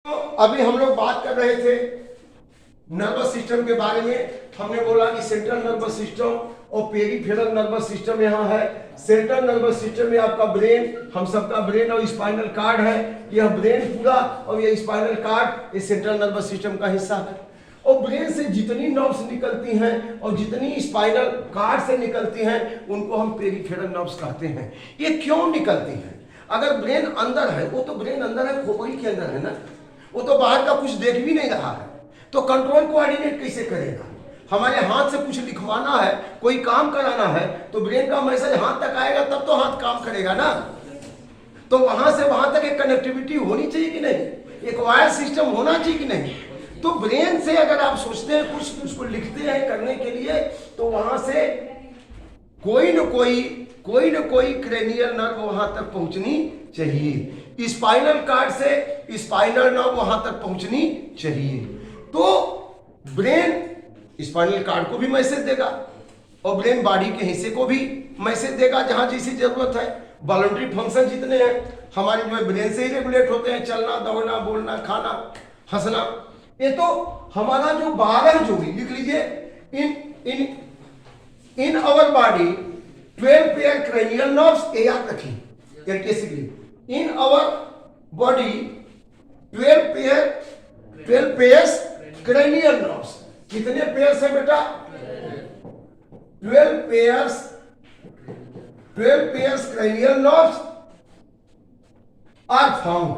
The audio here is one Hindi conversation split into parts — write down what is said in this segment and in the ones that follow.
तो अभी हम लोग बात कर रहे थे नर्वस सिस्टम के बारे में। हमने बोला कि सेंट्रल नर्वस सिस्टम और पेरिफेरल नर्वस सिस्टम यहाँ है। सेंट्रल नर्वस सिस्टम में आपका ब्रेन, हम सबका ब्रेन और स्पाइनल कार्ड है। यह ब्रेन पूरा और यह स्पाइनल कार्ड ये सेंट्रल नर्वस सिस्टम का हिस्सा है। और ब्रेन से जितनी नर्व्स निकलती हैं और जितनी स्पाइनल कार्ड से निकलती हैं उनको हम पेरिफेरल नर्व्स कहते हैं। ये क्यों निकलती हैं? अगर ब्रेन अंदर है, वो तो ब्रेन अंदर है, खोपड़ी के अंदर है ना, वो तो बाहर का कुछ देख भी नहीं रहा है, तो कंट्रोल कोऑर्डिनेट कैसे करेगा? हमारे हाथ से कुछ लिखवाना है, कोई काम कराना है, तो ब्रेन का मैसेज हाथ तक आएगा तब तो हाथ काम करेगा ना। तो वहां से वहां तक एक कनेक्टिविटी होनी चाहिए कि नहीं, एक वायर सिस्टम होना चाहिए कि नहीं। तो ब्रेन से अगर आप सोचते हैं कुछ उसको लिखते हैं करने के लिए, तो वहां से कोई न कोई क्रेनियल नर्व वहां तक पहुंचनी चाहिए, स्पाइनल कार्ड से स्पाइनल नर्व वहां तक पहुंचनी चाहिए। तो ब्रेन स्पाइनल कार्ड को भी मैसेज देगा और ब्रेन बॉडी के हिस्से को भी मैसेज देगा जहां जैसी जरूरत है। वॉलंटरी फंक्शन जितने हैं हमारे जो ब्रेन से ही रेगुलेट होते हैं, चलना, दौड़ना, बोलना, खाना, हंसना। ये तो हमारा जो 12 जो भी लिख लीजिए, in our body 12 pair cranial nerves, ये याद रखिए एलटीएसली। In our body 12 pairs cranial nerves। कितने पेयर्स है बेटा? 12 pairs cranial nerves are found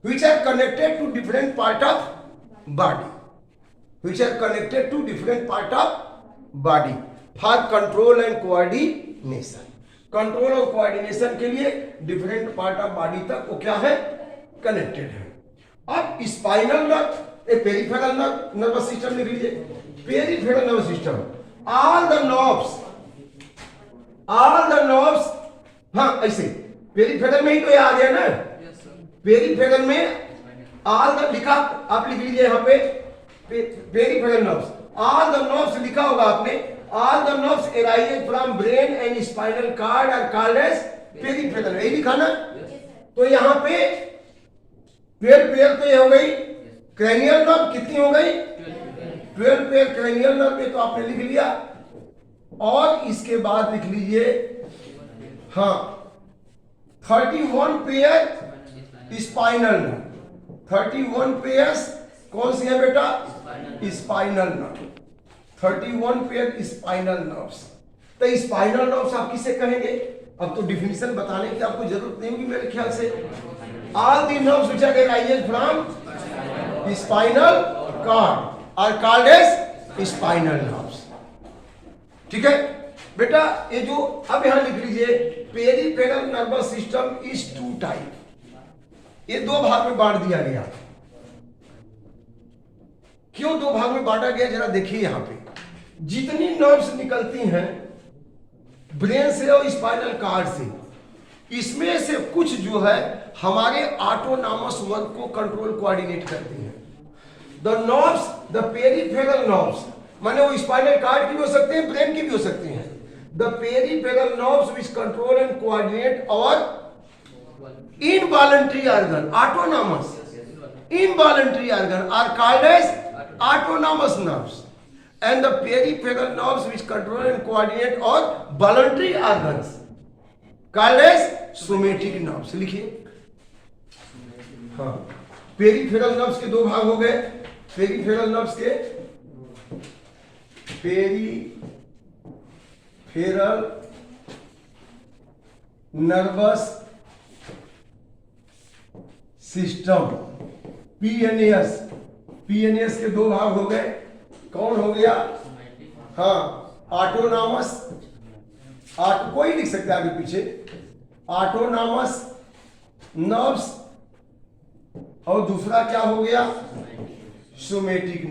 which are connected to different part of body, for control and coordination। Control और कोऑर्डिनेशन के लिए डिफरेंट पार्ट ऑफ बॉडी तक वो क्या है? कनेक्टेड है। अब spinal nerve, peripheral nervous system लिख लीजिए। Peripheral nervous system, all the nerves, हाँ ऐसे पेरिफेरल में ही तो ये आ गया ना। पेरिफेरल में ऑल द लिखा, आप लिख लीजिए यहाँ पे peripheral nerves, all the nerves लिखा होगा आपने। All the nerves arise from brain and spinal cord are called as peripheral, यही लिखा ना। तो यहाँ पे 12 पेयर तो ये हो गई क्रैनियल नर्व, कितनी हो गई? 12 पेयर क्रैनियल नर्व, ये तो आपने लिख लिया। और इसके बाद लिख लीजिए हाँ 31 पेयर स्पाइनल नर्व। 31 पेयर्स कौन सी है बेटा? Spinal nerve. 31 pair spinal nerves. तो स्पाइनल नर्व्स आप किसे कहेंगे? अब तो डिफिनीशन बताने की आपको जरूरत नहीं होगी मेरे ख्याल से। All the nerves which are arise from spinal cord are called as spinal nerves. ठीक है बेटा, ये जो अब यहां लिख लीजिए, peripheral nervous system is 2 type. ये 2 भाग में बांट दिया गया। क्यों 2 भाग में बांटा गया जरा देखिए। यहां पे जितनी नर्व्स निकलती हैं ब्रेन से और स्पाइनल कार्ड से, इसमें से कुछ जो है हमारे ऑटोनॉमस वर्क को कंट्रोल कोऑर्डिनेट करती हैं। The nerves, the peripheral nerves, माने वो स्पाइनल कार्ड की भी हो सकते हैं, ब्रेन की भी हो सकती हैं। The peripheral nerves which control and coordinate our involuntary organ, autonomous involuntary organ are called as autonomous nerves, and the peripheral nerves which control and coordinate or voluntary organs called as somatic nerves। लिखिए हाँ, पेरिफेरल नर्व्स के 2 भाग हो गए। पेरिफेरल नर्व्स के पेरिफेरल नर्वस सिस्टम पीएनएस के 2 भाग हो गए। कौन हो गया? हाँ ऑटोनॉमस, कोई लिख सकता है आगे पीछे, ऑटोनॉमस नर्व्स, और दूसरा क्या हो गया? Somatic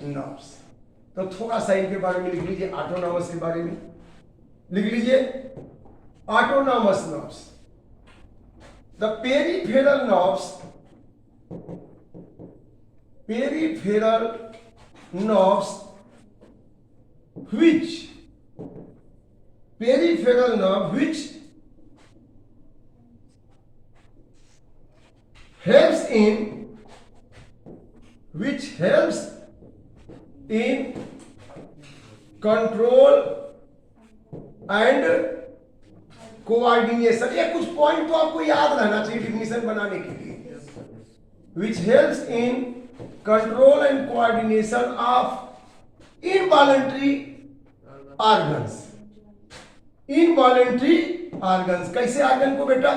nerves. तो थोड़ा सा इनके बारे में लिख लीजिए, ऑटोनॉमस के बारे में लिख लीजिए। Autonomous nerves, the peripheral nerves which peripheral nerve which helps in control and coordination. ये कुछ पॉइंट तो आपको याद रहना चाहिए डिफिनीशन बनाने के लिए। Which helps in control and coordination of involuntary organs. Involuntary organs, कैसे ऑर्गन को बेटा?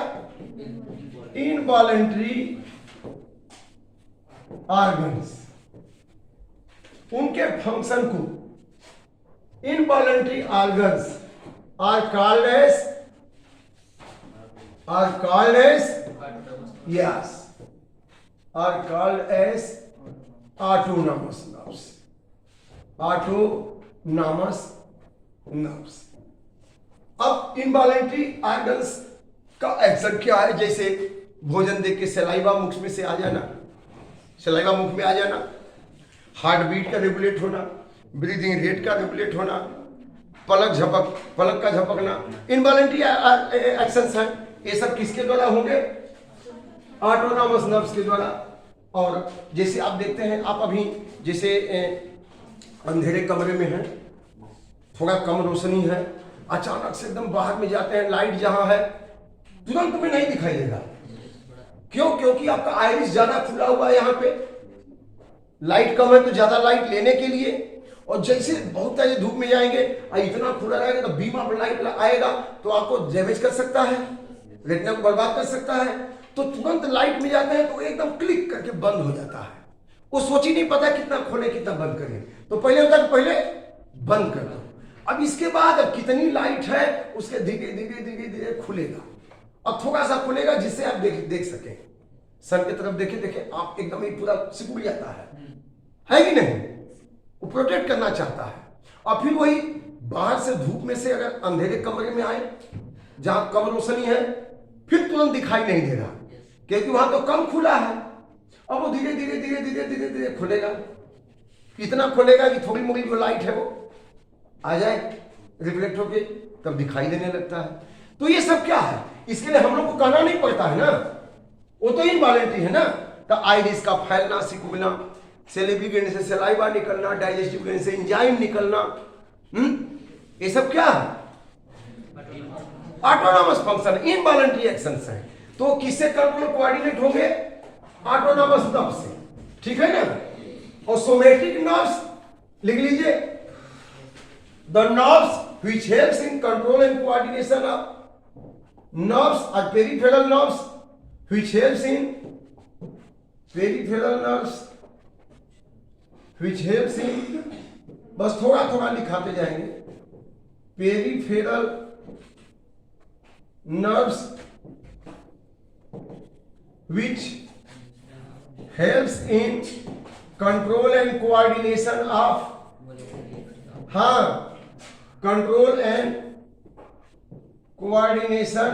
इनवॉलंटरी ऑर्गन्स, उनके फंक्शन को involuntary organs are called as yes, are called as autonomous nerves. Autonomous nerves. अब इनवॉलंटरी ऑर्गन्स का एक्शन क्या है? जैसे भोजन देख के सलाइवा मुख में से आ जाना, सलाइवा मुख में आ जाना, हार्ट बीट का रेगुलेट होना, ब्रीदिंग रेट का रेगुलेट होना, पलक का झपकना, इनवॉलंटरी एक्शंस हैं। ये सब किसके द्वारा होंगे? ऑटोनॉमस नर्व्स के द्वारा। और जैसे आप देखते हैं, आप अभी जैसे अंधेरे कमरे में हैं, थोड़ा कम रोशनी है, अचानक से एकदम बाहर में जाते हैं, लाइट जहां है तुरंत में नहीं दिखाई देगा। क्यों? क्योंकि आपका आइरिस ज्यादा खुला हुआ है, यहाँ पे लाइट कम है तो ज्यादा लाइट लेने के लिए। और जैसे बहुत तेज धूप में जाएंगे और इतना खुला रहेगा तो बीम ऑफ लाइट आएगा तो आपको डैमेज कर सकता है, रेटिना को बर्बाद कर सकता है। तो तुरंत लाइट में जाते हैं तो एकदम क्लिक करके बंद हो जाता है। वो सोच ही नहीं पता कितना खोले कितना बंद करें। तो पहले होता है कि पहले बंद कर दो, अब इसके बाद अब कितनी लाइट है उसके धीरे धीरे धीरे धीरे खुलेगा। अब थोड़ा सा खुलेगा जिससे आप देख सकें। सन की तरफ देखे आप एकदम ही पूरा सिकुड़ जाता है कि नहीं? वो प्रोटेक्ट करना चाहता है। और फिर वही बाहर से धूप में से अगर अंधेरे कमरे में आए जहां कम रोशनी है, फिर तुरंत दिखाई नहीं दे रहा क्योंकि वहां तो कम खुला है। अब वो धीरे धीरे धीरे धीरे धीरे धीरे खुलेगा, इतना खुलेगा कि थोड़ी मोड़ी जो लाइट है वो आ जाए रिफ्लेक्ट होके, तब दिखाई देने लगता है। तो ये सब क्या है? इसके लिए हम लोग को कहना नहीं पड़ता है ना, वो तो इनवॉलंटरी है ना। तो आइरिस का फैलना, सिकुड़ना, सेलेबरी ग्लैंड से सलाइवा निकलना, डाइजेस्टिव ग्लैंड से एंजाइम निकलना, ये सब क्या है? ऑटोनॉमस फंक्शन, इनवॉलंटरी एक्शंस है। तो किससे कंट्रोल कोऑर्डिनेट होंगे? ऑटोनॉमस नर्व से, ठीक है ना। और सोमेटिक नर्व्स लिख लीजिए, the nerves which helps in control and coordination of nerves are peripheral nerves which helps in peripheral nerves which helps in, बस थोड़ा थोड़ा लिखाते जाएंगे, peripheral nerves which helps in control and coordination of, हाँ, control and coordination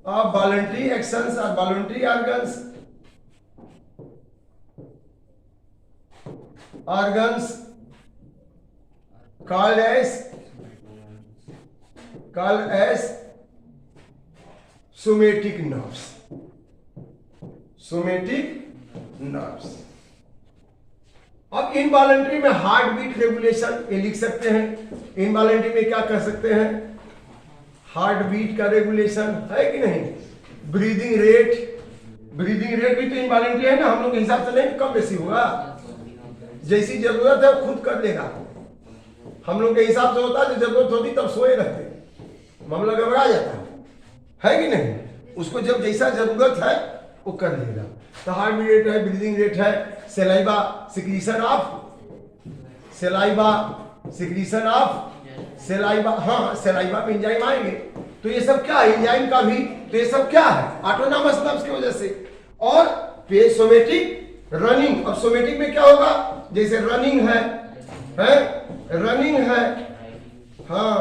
of voluntary actions or voluntary organs called as somatic nerves. Somatic nerves. अब इनवॉलंटरी में हार्ट बीट रेगुलेशन ये लिख सकते हैं। इनवॉलंटरी में क्या कर सकते हैं? हार्ट बीट का रेगुलेशन है कि नहीं? ब्रीदिंग रेट, ब्रीदिंग रेट भी तो इनवॉलंटरी है ना, हम लोग के हिसाब से नहीं, कम बेसी होगा, जैसी जरूरत है खुद कर देगा। हम लोग के हिसाब से होता है जब जरूरत होती तब सोए रहते, मामला गड़बड़ा जाता है कि नहीं? उसको जब जैसा जरूरत है वो कर देगा। तो हार्ट बीट रेट है, ब्रीदिंग रेट है, सलाइवा सिक्रीशन ऑफ सलाइवा, हाँ सलाइवा में एंजाइम आएंगे। तो ये सब क्या है? एंजाइम का भी, तो ये सब क्या है? ऑटोनॉमस नर्व्स की वजह से। और सोमेटिक रनिंग, अब सोमेटिक में क्या होगा? जैसे रनिंग है, हाँ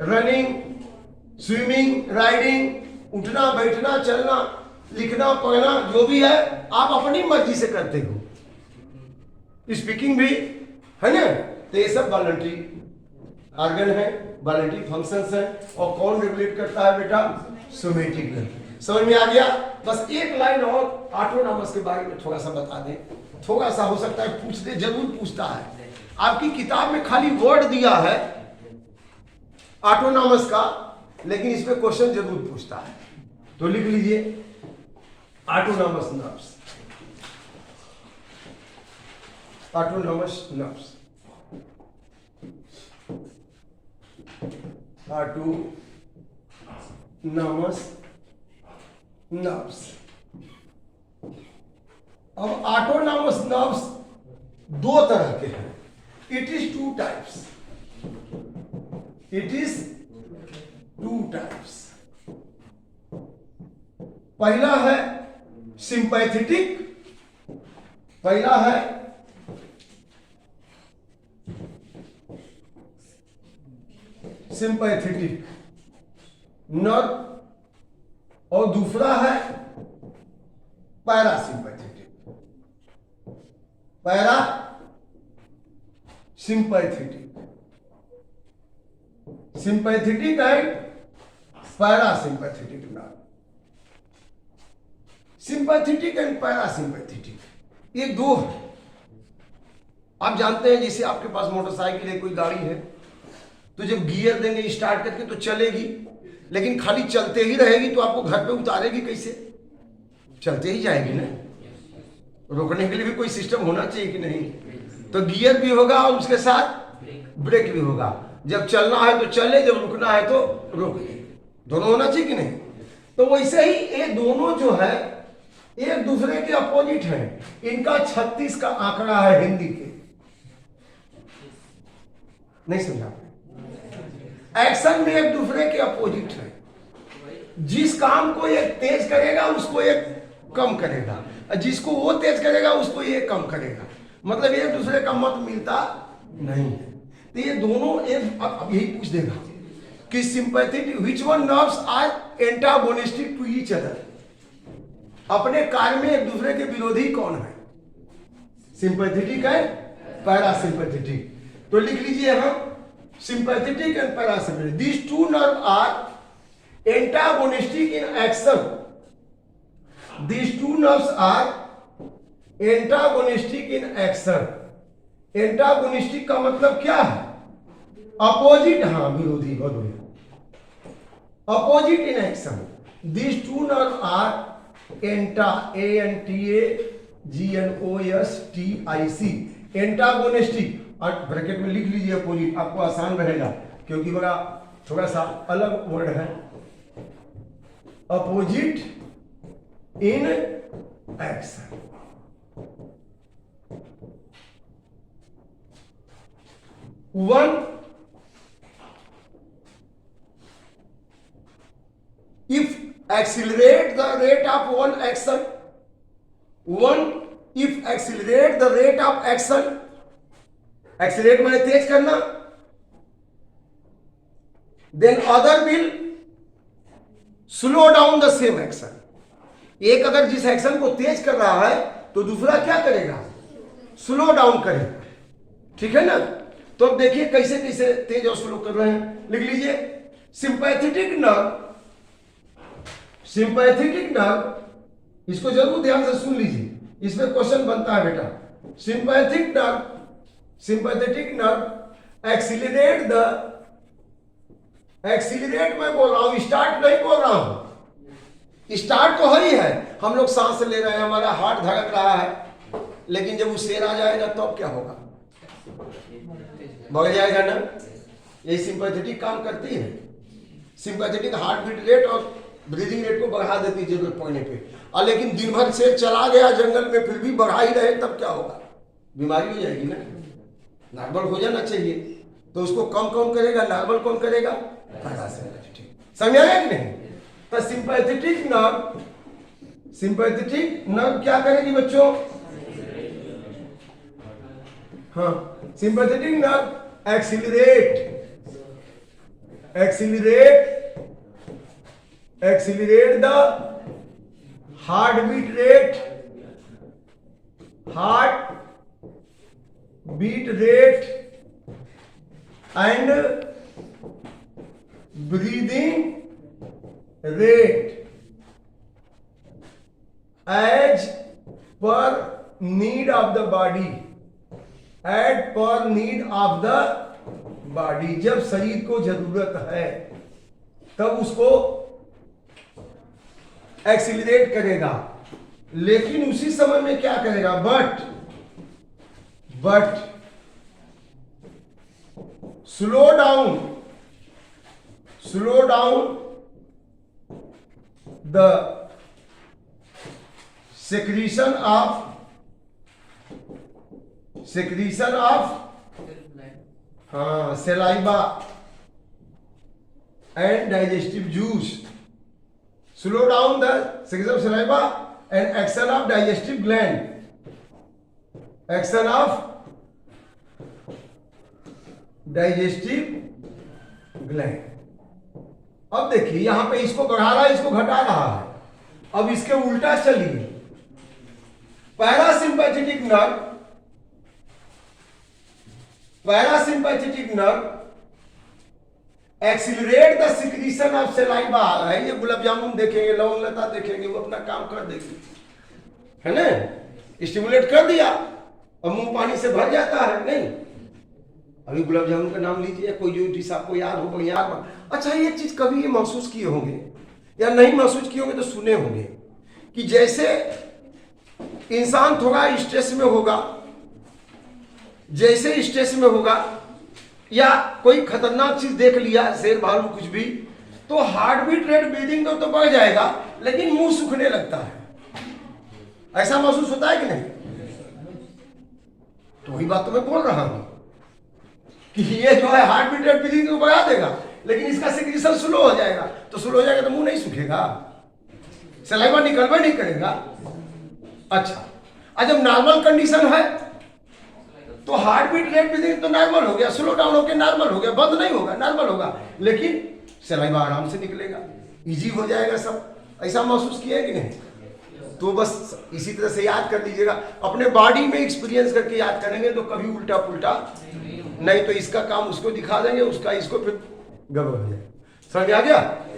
रनिंग, स्विमिंग, राइडिंग, उठना बैठना चलना लिखना पढ़ना जो भी है आप अपनी मर्जी से करते हो। स्पीकिंग भी है ना, तो ये सब वॉलंटरी ऑर्गन है, वॉलंटरी फंक्शंस है। और कौन रेगुलेट करता है बेटा? Somatic nerve. समझ में आ गया? बस एक लाइन और ऑटोनॉमस के बारे में थोड़ा सा बता दें, थोड़ा सा हो सकता है पूछ दे, जरूर पूछता है। आपकी किताब में खाली वर्ड दिया है ऑटोनॉमस का, लेकिन इस पे क्वेश्चन जरूर पूछता है, तो लिख लीजिए autonomous nerves. Autonomous nerves, autonomous nerves. अब ऑटोनॉमस नर्व्स दो तरह के हैं। It is two types, it is two types. पहला है सिंपैथेटिक, पहला है सिंपैथेटिक नर्व और दूसरा है parasympathetic. Para sympathetic, sympathetic and parasympathetic nerve. Sympathetic and parasympathetic ये दो है। आप जानते हैं जैसे आपके पास मोटरसाइकिल है, कोई गाड़ी है, तो जब गियर देंगे स्टार्ट करके तो चलेगी, लेकिन खाली चलते ही रहेगी तो आपको घर पे उतारेगी कैसे? चलते ही जाएगी ना। रोकने के लिए भी कोई सिस्टम होना चाहिए कि नहीं? तो गियर भी होगा और उसके साथ ब्रेक भी होगा। जब चलना है तो चले, जब रुकना है तो रोके, दोनों होना चाहिए कि नहीं? तो वैसे ही ये दोनों जो है एक दूसरे के अपोजिट है। इनका 36 का आंकड़ा है हिंदी के, नहीं समझा? एक्शन में एक दूसरे के अपोजिट है। जिस काम को एक तेज करेगा उसको एक कम करेगा, जिसको वो तेज करेगा उसको ये कम करेगा। मतलब एक दूसरे का मत मिलता नहीं है। तो ये दोनों एक, अब यही पूछ देगा कि sympathetic which one nerves are antagonistic to each other. अपने कार्य में एक दूसरे के विरोधी कौन है? सिंपैथेटिक है, पैरासिंपैथेटिक। तो लिख लीजिए हम sympathetic and parasympathetic. These two nerves are antagonistic in action. These two nerves are antagonistic in action. Antagonistic का मतलब क्या है? Opposite, हाँ विरोधी, बहुत बढ़िया। Opposite in action. These two nerves are antagonistic. Antagonistic और ब्रैकेट में लिख लीजिए अपोजिट, आपको आसान रहेगा क्योंकि बड़ा थोड़ा सा अलग वर्ड है। Opposite in action. One if accelerate the rate of one action, one if accelerate the rate of action. Accelerate मैंने तेज करना, then other will slow down the same action. एक अगर जिस एक्शन को तेज कर रहा है तो दूसरा क्या करेगा? स्लो डाउन करेगा। ठीक है ना? तो अब देखिए कैसे कैसे तेज और स्लो कर रहे हैं। लिख लीजिए सिंपैथेटिक नर्व, सिंपैथेटिक नर्व, इसको जरूर ध्यान से सुन लीजिए, इसमें क्वेश्चन बनता है बेटा। Sympathetic nerve, sympathetic nerve accelerate the, accelerate मैं बोल रहा हूं, स्टार्ट नहीं बोल रहा हूं। स्टार्ट तो ही है, हम लोग सांस ले रहे हैं, हमारा हार्ट धड़क रहा है, लेकिन जब वो शेर आ जाएगा तब तो क्या होगा? बढ़ जाएगा ना। यही सिंपैथेटिक काम करती है। सिंपैथेटिक हार्ट बीट रेट और ब्रीदिंग रेट को बढ़ा देती है जरूरत पड़ने पे। और लेकिन दिन भर शेर चला गया जंगल में फिर भी बढ़ा ही रहे तब क्या होगा? बीमारी हो जाएगी ना। नॉर्मल हो जाना चाहिए, तो उसको कम कौन करेगा? नॉर्मल कौन करेगा? पैरासिम्पैथेटिक। समझ आया कि नहीं? तो सिंपैथेटिक नर्व, सिंपैथेटिक नर्व क्या करेगी बच्चों? हाँ, sympathetic nerve accelerate, accelerate, accelerate the heart beat rate, heart beat rate and breathing rate as per need of the body, at per need of the body. जब शरीर को जरूरत है तब उसको एक्सीलरेट करेगा, लेकिन उसी समय में क्या करेगा, but slow down the secretion of saliva and digestive juice. Slow down the secretion of saliva and action of digestive gland. Action of digestive gland. अब देखिए यहां पे इसको बढ़ा रहा है, इसको घटा रहा है। अब इसके उल्टा चलिए, parasympathetic nerve accelerate the secretion of saliva है। ये गुलाब जामुन देखेंगे, लवंग लता देखेंगे, वो अपना काम कर देगी, है ना, स्टिमुलेट कर दिया और मुंह पानी से भर जाता है। नहीं, अभी गुलाब जामुन का नाम लीजिए, कोई जो डिश आपको याद हो बढ़िया। अच्छा, ये चीज कभी ये महसूस किए होंगे या नहीं महसूस किए होंगे तो सुने होंगे कि जैसे इंसान थोड़ा स्ट्रेस में होगा, जैसे स्ट्रेस में होगा या कोई खतरनाक चीज देख लिया, शेर भालू कुछ भी, तो हार्ट बीट रेट ब्रीदिंग तो बढ़ जाएगा, लेकिन मुंह सूखने लगता है। ऐसा महसूस होता है कि नहीं? तो वही बात तो मैं बोल रहा हूं कि ये जो है हार्ट बीट रेट ब्रीदिंग को बढ़ा देगा, लेकिन इसका सिक्रीशन स्लो हो जाएगा। तो स्लो हो जाएगा तो मुंह नहीं सूखेगा, सलाइवा निकलवा नहीं करेगा। अच्छा, जब नॉर्मल कंडीशन है तो हार्ट बीट रेट ब्रीदिंग तो नॉर्मल हो गया, स्लो डाउन होकर नॉर्मल हो गया, बंद नहीं होगा, नॉर्मल होगा, लेकिन सलाइवा आराम से निकलेगा, इजी हो जाएगा सब। ऐसा महसूस किया है कि नहीं? तो बस इसी तरह से याद कर लीजिएगा, अपने बॉडी में एक्सपीरियंस करके याद करेंगे तो कभी उल्टा पुल्टा नहीं, तो इसका काम उसको दिखा देंगे, उसका इसको, फिर गड़बड़ हो जाएगा। समझ आ गया?